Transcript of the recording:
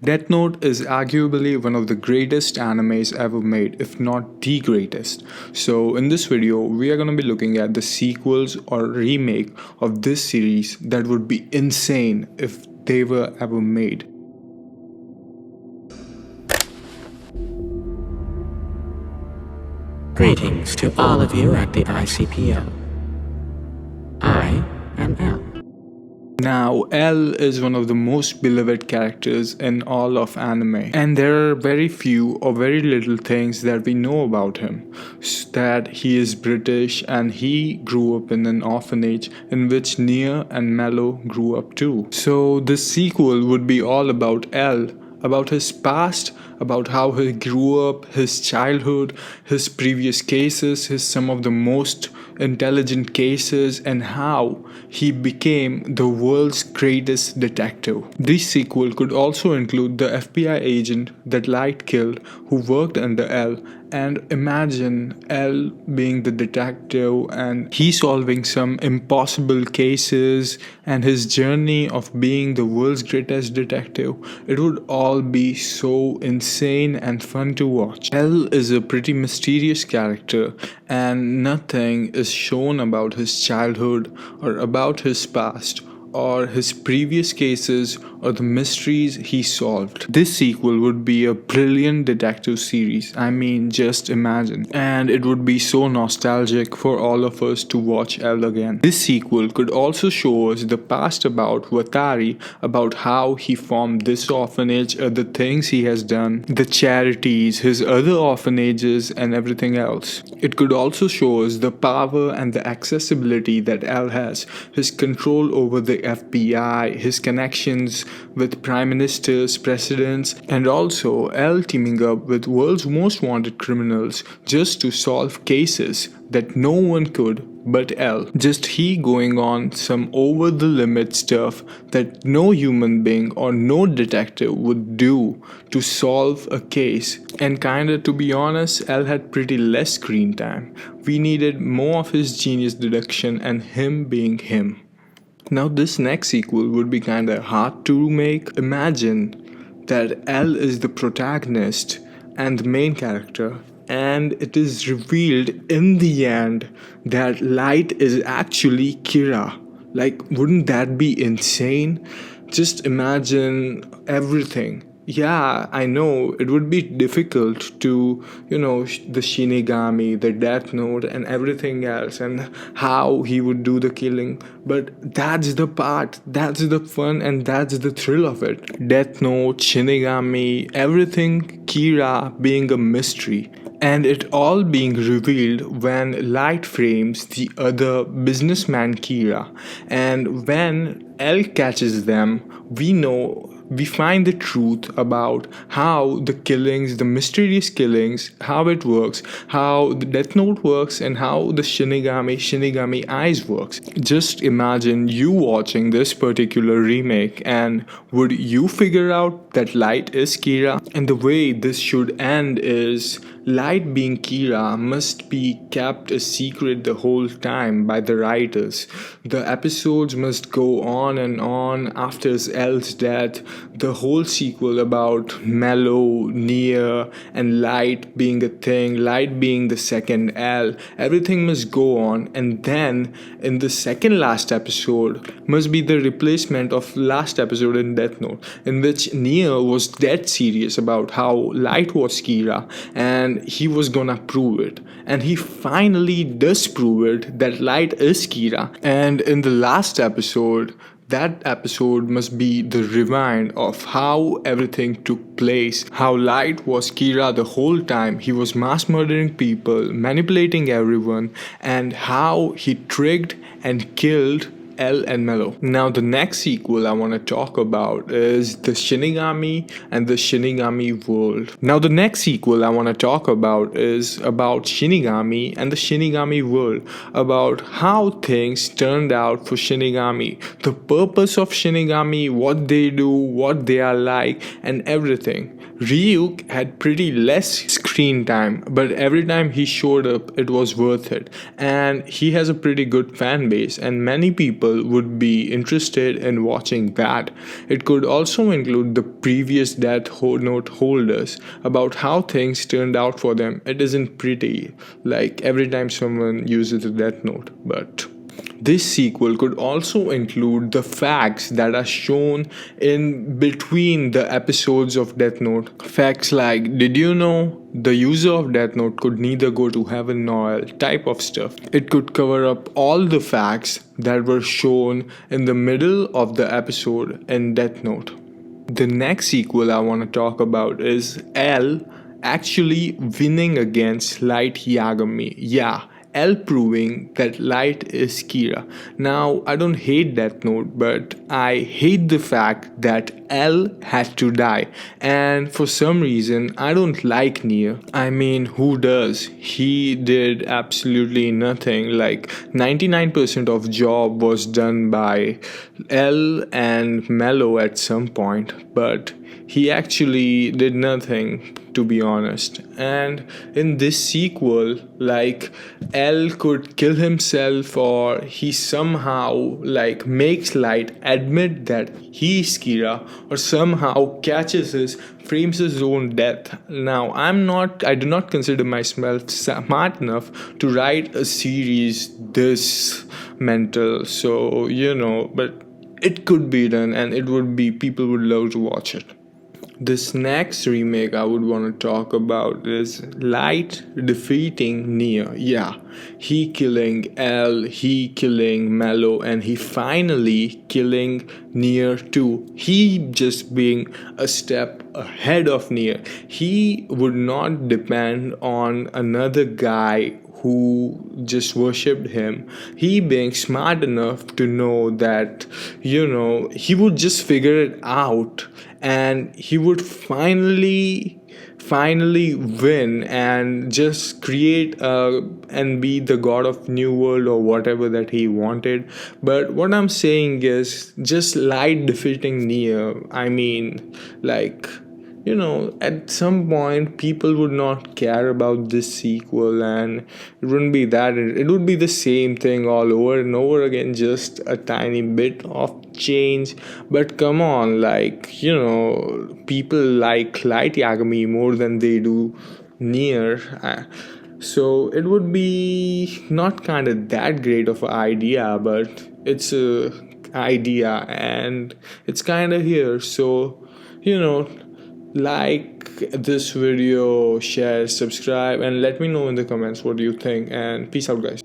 Death Note is arguably one of the greatest animes ever made, if not the greatest. So, in this video, we are going to be looking at the sequels or remake of this series that would be insane if they were ever made. Greetings to all of you at the ICPO. I am L. Now, L is one of the most beloved characters in all of anime, and there are very few or very little things that we know about him. That he is British and he grew up in an orphanage in which Nia and Mellow grew up too. So, this sequel would be all about L, about his past, about how he grew up, his childhood, his previous cases, his some of the most intelligent cases, and how he became the world's greatest detective. This sequel could also include the FBI agent that Light killed who worked under L, and imagine L being the detective and he solving some impossible cases and his journey of being the world's greatest detective. It would all be so insane and fun to watch. L is a pretty mysterious character and nothing is shown about his childhood or about his past or his previous cases or the mysteries he solved. This sequel would be a brilliant detective series. I mean, just imagine. And it would be so nostalgic for all of us to watch L again. This sequel could also show us the past about Watari, about how he formed this orphanage, the things he has done, the charities, his other orphanages, and everything else. It could also show us the power and the accessibility that L has, his control over the FBI, his connections with prime ministers, presidents, and also L teaming up with world's most wanted criminals just to solve cases that no one could but L. Just he going on some over the limit stuff that no human being or no detective would do to solve a case. And kinda to be honest, L had pretty less screen time. We needed more of his genius deduction and him being him. Now this next sequel would be kinda hard to make. Imagine that L is the protagonist and the main character, and it is revealed in the end that Light is actually Kira. Like, wouldn't that be insane? Just imagine everything. Yeah, I know it would be difficult to, the Shinigami, the Death Note, and everything else, and how he would do the killing. But that's the part, that's the fun, and that's the thrill of it. Death Note, Shinigami, everything, Kira being a mystery. And it all being revealed when Light frames the other businessman Kira. And when L catches them, we find the truth about how the killings, the mysterious killings, how it works, how the Death Note works, and how the Shinigami Eyes works. Just imagine you watching this particular remake, and would you figure out that Light is Kira? And the way this should end is Light being Kira must be kept a secret the whole time by the writers. The episodes must go on and on after L's death. The whole sequel about Mellow, Nia, and Light being a thing, Light being the second L, everything must go on, and then in the second last episode must be the replacement of last episode in Death Note, in which Nia was dead serious about how Light was Kira and he was gonna prove it, and he finally does prove it that Light is Kira. And in the last episode, that episode must be the rewind of how everything took place, how Light was Kira the whole time. He was mass murdering people, manipulating everyone, and how he tricked and killed L and Mellow. Now the next sequel I want to talk about is the Shinigami and the Shinigami world. Now the next sequel I want to talk about is about Shinigami and the Shinigami world, about how things turned out for Shinigami, the purpose of Shinigami, what they do, what they are like, and everything. Ryuk had pretty less screen time, but every time he showed up, it was worth it. And he has a pretty good fan base, and many people people would be interested in watching that. It could also include the previous Note holders about how things turned out for them. It isn't pretty, like every time someone uses a Death Note, but this sequel could also include the facts that are shown in between the episodes of Death Note. Facts like, did you know the user of Death Note could neither go to heaven nor hell, type of stuff. It could cover up all the facts that were shown in the middle of the episode in Death Note. The next sequel I want to talk about is L actually winning against Light Yagami. Yeah, L proving that Light is Kira. Now, I don't hate Death Note, but I hate the fact that L had to die. And for some reason, I don't like Nier. I mean, who does? He did absolutely nothing. Like 99% of job was done by L and Mellow at some point, but he actually did nothing, to be honest. And in this sequel, like, L could kill himself, or he somehow like makes Light admit that he's Kira, or somehow catches frames his own death. Now, I do not consider myself smart enough to write a series this mental, so but it could be done, and people would love to watch it. This next remake I would want to talk about is Light defeating Nier. Yeah, he killing L, he killing Mellow, and he finally killing Nier too. He just being a step ahead of Nier. He would not depend on another guy who just worshipped him. He being smart enough to know that, he would just figure it out, and he would finally win and just create and be the god of new world or whatever that he wanted. But what I'm saying is, just Light defeating Nier, I mean, like, at some point people would not care about this sequel, and it wouldn't be that, it would be the same thing all over and over again, just a tiny bit of change. But come on, like, people like Light Yagami more than they do Nier. So it would be not kind of that great of an idea, but it's a idea, and it's kind of here. So, like this video, share, subscribe, and let me know in the comments what do you think. And peace out, guys.